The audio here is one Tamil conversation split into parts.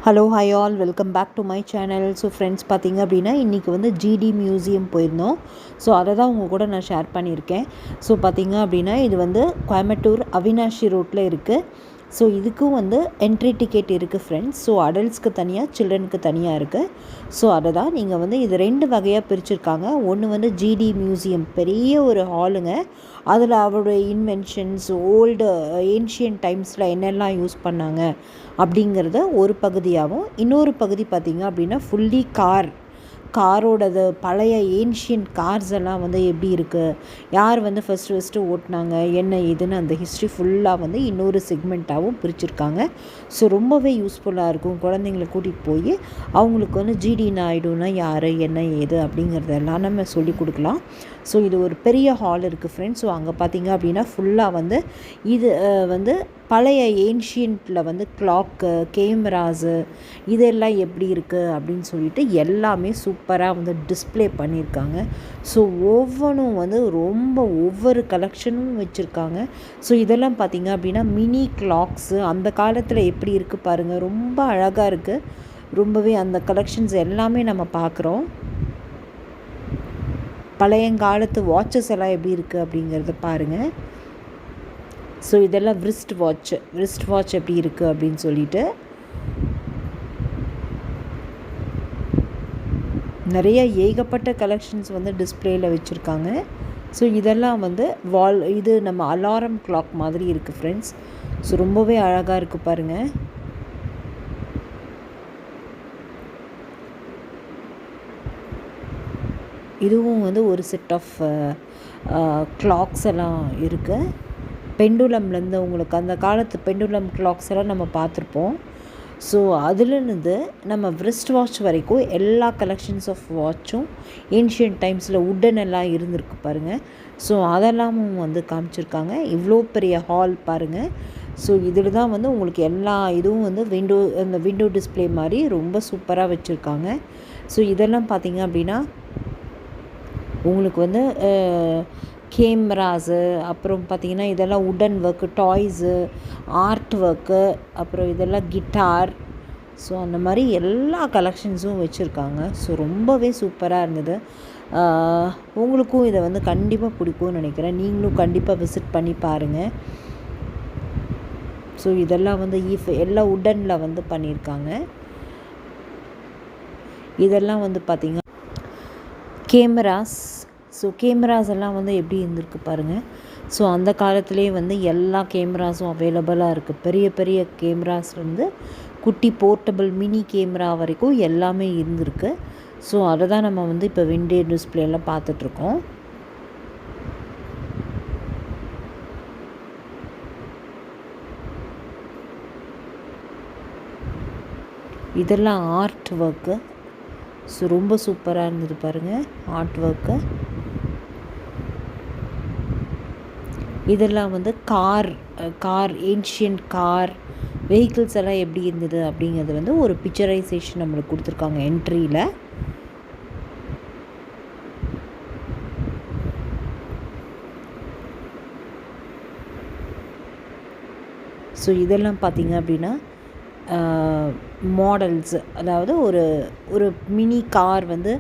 Hello hi all welcome back to my channel. So friends பார்த்திங்க அப்படின்னா இன்றைக்கி வந்து ஜிடி மியூசியம் போயிருந்தோம். ஸோ அதை தான் உங்கள் கூட நான் ஷேர் பண்ணியிருக்கேன். ஸோ பார்த்திங்க அப்படின்னா இது வந்து கோயம்புத்தூர் அவினாஷி ரோட்டில் இருக்குது. ஸோ இதுக்கும் வந்து என்ட்ரி டிக்கெட் இருக்குது ஃப்ரெண்ட்ஸ். ஸோ அடல்ட்ஸ்க்கு தனியாக சில்ட்ரனுக்கு தனியாக இருக்குது. ஸோ அதை தான் நீங்கள் வந்து இது 2 வகையாக பிரிச்சுருக்காங்க. ஒன்று வந்து ஜிடி மியூசியம், பெரிய ஒரு ஹாலுங்க. அதில் அவருடைய இன்வென்ஷன்ஸ், ஓல்டு ஏன்ஷியன்ட் டைம்ஸில் என்னெல்லாம் யூஸ் பண்ணாங்க அப்படிங்கிறத ஒரு பகுதியாகவும், இன்னொரு பகுதி பார்த்திங்க அப்படின்னா ஃபுல்லி காரோடது பழைய ஏன்ஷியன்ட் கார்ஸ் எல்லாம் வந்து எப்படி இருக்குது, யார் வந்து ஃபஸ்ட்டு ஓட்டினாங்க, என்ன ஏதுன்னு அந்த ஹிஸ்ட்ரி ஃபுல்லாக வந்து இன்னொரு செக்மெண்ட்டாகவும் பிரிச்சுருக்காங்க. ஸோ ரொம்பவே யூஸ்ஃபுல்லாக இருக்கும். குழந்தைங்கள கூட்டிகிட்டு போய் அவங்களுக்கு வந்து ஜிடி நாயுடுனா யார், என்ன ஏது அப்படிங்கிறதெல்லாம் நம்ம சொல்லி கொடுக்கலாம். ஸோ இது ஒரு பெரிய ஹால் இருக்குது ஃப்ரெண்ட்ஸ். ஸோ அங்கே பார்த்திங்க அப்படின்னா ஃபுல்லாக வந்து இது வந்து பழைய ஏன்ஷியன்ட்டில் வந்து கிளாக்கு, கேமராஸு இதெல்லாம் எப்படி இருக்குது அப்படின்னு சொல்லிட்டு எல்லாமே சூப்பராக வந்து டிஸ்ப்ளே பண்ணியிருக்காங்க. ஸோ ஒவ்வொன்றும் வந்து ஒவ்வொரு கலெக்ஷனும் வச்சுருக்காங்க. ஸோ இதெல்லாம் பார்த்திங்க அப்படின்னா மினி கிளாக்ஸு அந்த காலத்தில் எப்படி இருக்குது பாருங்கள், ரொம்ப அழகாக இருக்குது. ரொம்பவே அந்த கலெக்ஷன்ஸ் எல்லாமே நம்ம பார்க்குறோம். பழையங்காலத்து வாட்சஸ் எல்லாம் எப்படி இருக்குது அப்படிங்கிறத பாருங்கள். ஸோ இதெல்லாம் வ்ரிஸ்ட் வாட்ச் எப்படி இருக்குது அப்படின்னு சொல்லிட்டு நிறைய ஏகப்பட்ட கலெக்ஷன்ஸ் வந்து டிஸ்பிளேயில் வச்சுருக்காங்க. ஸோ இதெல்லாம் வந்து இது நம்ம அலாரம் கிளாக் மாதிரி இருக்குது ஃப்ரெண்ட்ஸ். ஸோ ரொம்பவே அழகாக இருக்குது பாருங்கள். இதுவும் வந்து ஒரு செட் ஆஃப் கிளாக்ஸ் எல்லாம் இருக்குது. பெண்டுலம்லேருந்து உங்களுக்கு அந்த காலத்து பெண்டுலம் கிளாக்ஸ் எல்லாம் நம்ம பார்த்துருப்போம். ஸோ அதுலேருந்து நம்ம வ்ரிஸ்ட் வாட்ச் வரைக்கும் எல்லா கலெக்ஷன்ஸ் ஆஃப் வாட்சும் ஏன்ஷியன்ட் டைம்ஸில் உட்டன் எல்லாம் இருந்திருக்கு பாருங்கள். ஸோ அதெல்லாமும் வந்து காமிச்சிருக்காங்க. இவ்வளோ பெரிய ஹால் பாருங்கள். ஸோ இதில் தான் வந்து உங்களுக்கு எல்லா இதுவும் வந்து அந்த விண்டோ டிஸ்பிளே மாதிரி ரொம்ப சூப்பராக வச்சுருக்காங்க. ஸோ இதெல்லாம் பார்த்திங்க அப்படின்னா உங்களுக்கு வந்து கேமராஸு, அப்புறம் பார்த்திங்கன்னா இதெல்லாம் உடன் ஒர்க்கு, டாய்ஸு, ஆர்ட் ஒர்க்கு, அப்புறம் இதெல்லாம் கிட்டார். ஸோ அந்த மாதிரி எல்லா கலெக்ஷன்ஸும் வச்சுருக்காங்க. ஸோ ரொம்பவே சூப்பராக இருந்தது. உங்களுக்கும் இதை வந்து கண்டிப்பாக பிடிக்கும்னு நினைக்கிறேன். நீங்களும் கண்டிப்பாக விசிட் பண்ணி பாருங்கள். ஸோ இதெல்லாம் வந்து எல்லாம் உடனில் வந்து பண்ணியிருக்காங்க. இதெல்லாம் வந்து பார்த்திங்க கேமராஸ். ஸோ கேமராஸ் எல்லாம் வந்து எப்படி இருந்திருக்கு பாருங்கள். ஸோ அந்த காலத்துலேயே வந்து எல்லா கேமராஸும் அவைலபிளாக இருக்குது. பெரிய பெரிய கேமராஸ் வந்து குட்டி போர்ட்டபிள் மினி கேமரா வரைக்கும் எல்லாமே இருந்திருக்கு. ஸோ அதை தான் நம்ம வந்து இப்போ விண்டோ டிஸ்பிளேயில் பார்த்துட்ருக்கோம். இதெல்லாம் ஆர்ட் ஒர்க்கு. ஸோ ரொம்ப சூப்பராக இருந்தது பாருங்கள் ஆர்ட் ஒர்க்கு. இதெல்லாம் வந்து கார் ஏன்ஷியன்ட் கார் வெஹிக்கிள்ஸ் எல்லாம் எப்படி இருந்தது அப்படிங்கிறது வந்து ஒரு பிக்சரைசேஷன் நம்மளுக்கு கொடுத்துருக்காங்க என்ட்ரியில். ஸோ இதெல்லாம் பார்த்திங்க அப்படின்னா மாடல்ஸு, அதாவது ஒரு மினி கார் வந்து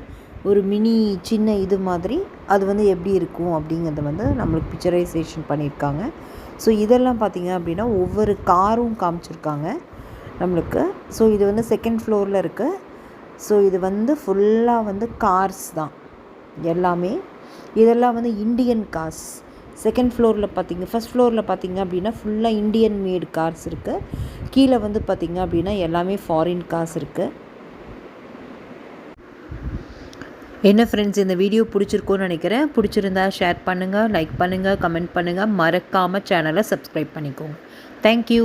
ஒரு மினி சின்ன இது மாதிரி அது வந்து எப்படி இருக்கும் அப்படிங்கிறத வந்து நம்மளுக்கு பிக்சரைசேஷன் பண்ணியிருக்காங்க. ஸோ இதெல்லாம் பார்த்திங்க அப்படின்னா ஒவ்வொரு காரும் காமிச்சிருக்காங்க நம்மளுக்கு. ஸோ இது வந்து செகண்ட் ஃப்ளோரில் இருக்குது. ஸோ இது வந்து ஃபுல்லாக வந்து கார்ஸ் தான் எல்லாமே. இதெல்லாம் வந்து இண்டியன் கார்ஸ். செகண்ட் ஃப்ளோரில் ஃபஸ்ட் ஃப்ளோரில் பார்த்திங்க அப்படின்னா ஃபுல்லாக இண்டியன் மேடு கார்ஸ் இருக்குது. கீழே வந்து பார்த்திங்க அப்படின்னா எல்லாமே ஃபாரின் கார்ஸ் இருக்குது. என்ன ஃப்ரெண்ட்ஸ், இந்த வீடியோ பிடிச்சிருக்கோன்னு நினைக்கிறேன். பிடிச்சிருந்தா ஷேர் பண்ணுங்கள், லைக் பண்ணுங்கள், கமெண்ட் பண்ணுங்கள். மறக்காமல் சேனலை சப்ஸ்கிரைப் பண்ணிக்கோங்க. தேங்க்யூ.